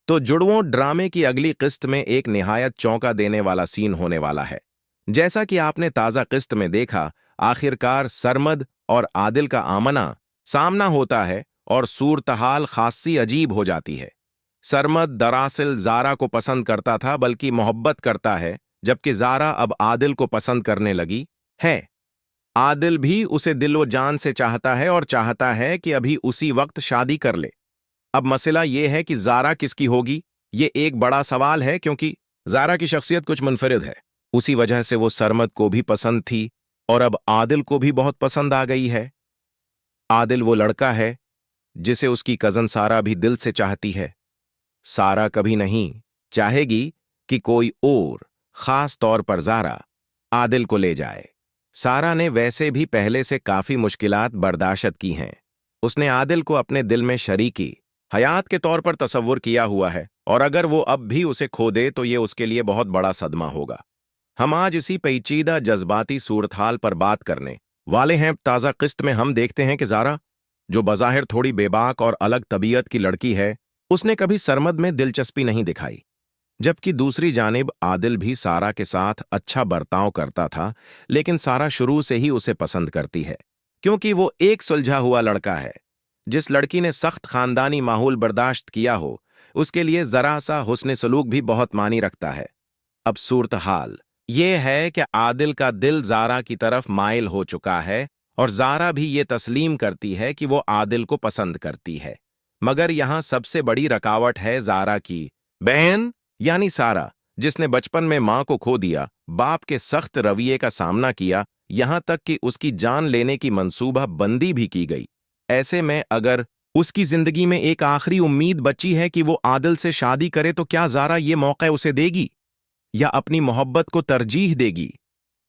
तो जुड़वों ड्रामे की अगली किस्त में एक निहायत चौंका देने वाला सीन होने वाला है। जैसा कि आपने ताज़ा किस्त में देखा, आखिरकार सरमद और आदिल का आमना सामना होता है और सूरतहाल खासी अजीब हो जाती है। सरमद दरअसल ज़ारा को पसंद करता था, बल्कि मोहब्बत करता है, जबकि ज़ारा अब आदिल को पसंद करने लगी है। आदिल भी उसे दिलो जान से चाहता है और चाहता है कि अभी उसी वक्त शादी कर ले। अब मसला यह है कि ज़ारा किसकी होगी। ये एक बड़ा सवाल है, क्योंकि ज़ारा की शख्सियत कुछ मुनफरिद है। उसी वजह से वो सरमद को भी पसंद थी और अब आदिल को भी बहुत पसंद आ गई है। आदिल वो लड़का है जिसे उसकी कजन सारा भी दिल से चाहती है। सारा कभी नहीं चाहेगी कि कोई और, खास तौर पर ज़ारा, आदिल को ले जाए। सारा ने वैसे भी पहले से काफी मुश्किलात बर्दाश्त की हैं। उसने आदिल को अपने दिल में शरीकी हयात के तौर पर तसव्वुर किया हुआ है, और अगर वो अब भी उसे खो दे तो ये उसके लिए बहुत बड़ा सदमा होगा। हम आज इसी पेचीदा जज्बाती सूरतहाल पर बात करने वाले हैं। ताज़ा किस्त में हम देखते हैं कि ज़ारा, जो बज़ाहिर थोड़ी बेबाक और अलग तबीयत की लड़की है, उसने कभी सरमद में दिलचस्पी नहीं दिखाई, जबकि दूसरी जानिब आदिल भी सारा के साथ अच्छा बर्ताव करता था। लेकिन सारा शुरू से ही उसे पसंद करती है, क्योंकि वो एक सुलझा हुआ लड़का है। जिस लड़की ने सख्त खानदानी माहौल बर्दाश्त किया हो, उसके लिए जरा सा हुस्न सलूक भी बहुत मानी रखता है। अब सूरत हाल ये है कि आदिल का दिल ज़ारा की तरफ माइल हो चुका है, और ज़ारा भी ये तस्लीम करती है कि वो आदिल को पसंद करती है। मगर यहां सबसे बड़ी रकावट है ज़ारा की बहन, यानी सारा, जिसने बचपन में मां को खो दिया, बाप के सख्त रवैये का सामना किया, यहां तक कि उसकी जान लेने की मंसूबा बंदी भी की गई। ऐसे में अगर उसकी जिंदगी में एक आखिरी उम्मीद बची है कि वो आदिल से शादी करे, तो क्या ज़ारा ये मौका उसे देगी या अपनी मोहब्बत को तरजीह देगी?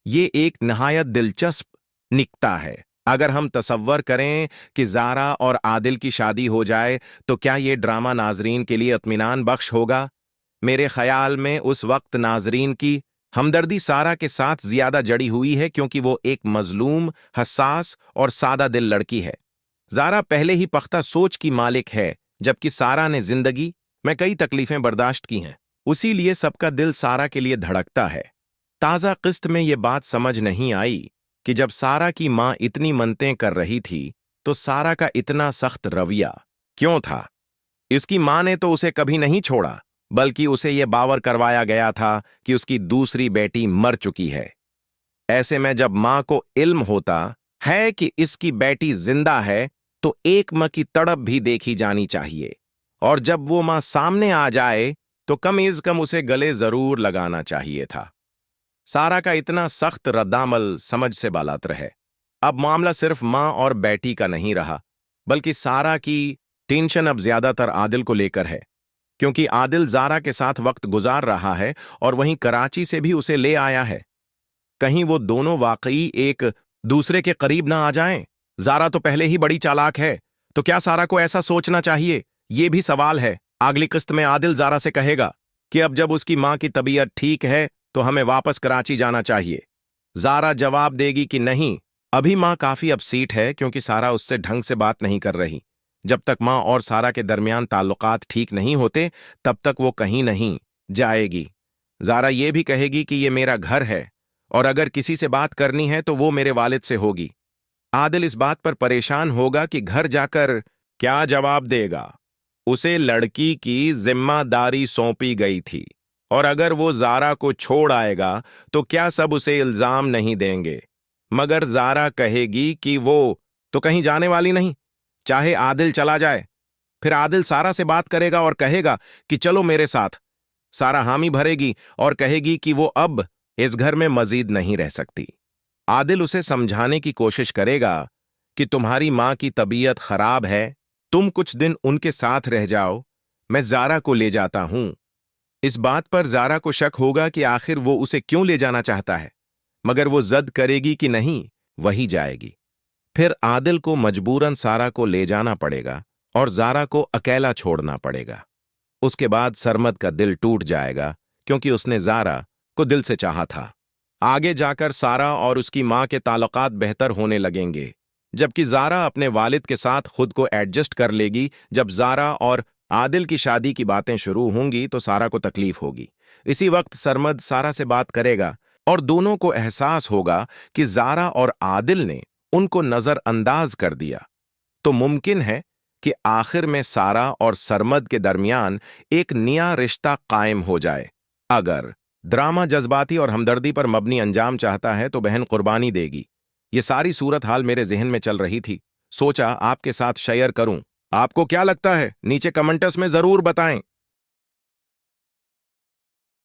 ये एक नहायत दिलचस्प निकता है। अगर हम तसव्वर करें कि ज़ारा और आदिल की शादी हो जाए, तो क्या ये ड्रामा नाजरीन के लिए इत्मीनान बख्श होगा? मेरे ख्याल में उस वक्त नाजरीन की हमदर्दी सारा के साथ ज्यादा जड़ी हुई है, क्योंकि वो एक मजलूम, हसास और सादा दिल लड़की है। ज़ारा पहले ही पख्ता सोच की मालिक है, जबकि सारा ने जिंदगी में कई तकलीफें बर्दाश्त की हैं। उसी लिए सबका दिल सारा के लिए धड़कता है। ताज़ा किस्त में ये बात समझ नहीं आई कि जब सारा की मां इतनी मन्नतें कर रही थी, तो सारा का इतना सख्त रवैया क्यों था? उसकी मां ने तो उसे कभी नहीं छोड़ा, बल्कि उसे यह बावर करवाया गया था कि उसकी दूसरी बेटी मर चुकी है। ऐसे में जब मां को इल्म होता है कि इसकी बेटी जिंदा है, तो एक मां की तड़प भी देखी जानी चाहिए, और जब वो मां सामने आ जाए तो कम इज कम उसे गले जरूर लगाना चाहिए था। सारा का इतना सख्त रद्दामल समझ से बालातर है। अब मामला सिर्फ मां और बेटी का नहीं रहा, बल्कि सारा की टेंशन अब ज्यादातर आदिल को लेकर है, क्योंकि आदिल ज़ारा के साथ वक्त गुजार रहा है और वहीं कराची से भी उसे ले आया है। कहीं वो दोनों वाकई एक दूसरे के करीब ना आ जाएं। ज़ारा तो पहले ही बड़ी चालाक है, तो क्या सारा को ऐसा सोचना चाहिए? ये भी सवाल है। अगली किस्त में आदिल ज़ारा से कहेगा कि अब जब उसकी मां की तबीयत ठीक है, तो हमें वापस कराची जाना चाहिए। ज़ारा जवाब देगी कि नहीं, अभी मां काफी अपसीट है, क्योंकि सारा उससे ढंग से बात नहीं कर रही। जब तक मां और सारा के दरमियान ताल्लुकात ठीक नहीं होते, तब तक वो कहीं नहीं जाएगी। ज़ारा ये भी कहेगी कि ये मेरा घर है, और अगर किसी से बात करनी है तो वो मेरे वालिद से होगी। आदिल इस बात पर परेशान होगा कि घर जाकर क्या जवाब देगा। उसे लड़की की जिम्मेदारी सौंपी गई थी, और अगर वो ज़ारा को छोड़ आएगा तो क्या सब उसे इल्जाम नहीं देंगे? मगर ज़ारा कहेगी कि वो तो कहीं जाने वाली नहीं, चाहे आदिल चला जाए। फिर आदिल सारा से बात करेगा और कहेगा कि चलो मेरे साथ। सारा हामी भरेगी और कहेगी कि वो अब इस घर में मजीद नहीं रह सकती। आदिल उसे समझाने की कोशिश करेगा कि तुम्हारी मां की तबीयत खराब है, तुम कुछ दिन उनके साथ रह जाओ, मैं ज़ारा को ले जाता हूं। इस बात पर ज़ारा को शक होगा कि आखिर वो उसे क्यों ले जाना चाहता है, मगर वो जद करेगी कि नहीं, वही जाएगी। फिर आदिल को मजबूरन सारा को ले जाना पड़ेगा और ज़ारा को अकेला छोड़ना पड़ेगा। उसके बाद सरमद का दिल टूट जाएगा, क्योंकि उसने ज़ारा को दिल से चाहा था। आगे जाकर सारा और उसकी मां के ताल्लुकात बेहतर होने लगेंगे, जबकि ज़ारा अपने वालिद के साथ खुद को एडजस्ट कर लेगी। जब ज़ारा और आदिल की शादी की बातें शुरू होंगी तो सारा को तकलीफ होगी। इसी वक्त सरमद सारा से बात करेगा और दोनों को एहसास होगा कि जारा और आदिल ने उनको नजरअंदाज कर दिया। तो मुमकिन है कि आखिर में सारा और सरमद के दरमियान एक नया रिश्ता कायम हो जाए। अगर ड्रामा जज्बाती और हमदर्दी पर मबनी अंजाम चाहता है तो बहन कुर्बानी देगी। ये सारी सूरत हाल मेरे जहन में चल रही थी, सोचा आपके साथ शेयर करूं। आपको क्या लगता है नीचे कमेंट्स में जरूर बताएं।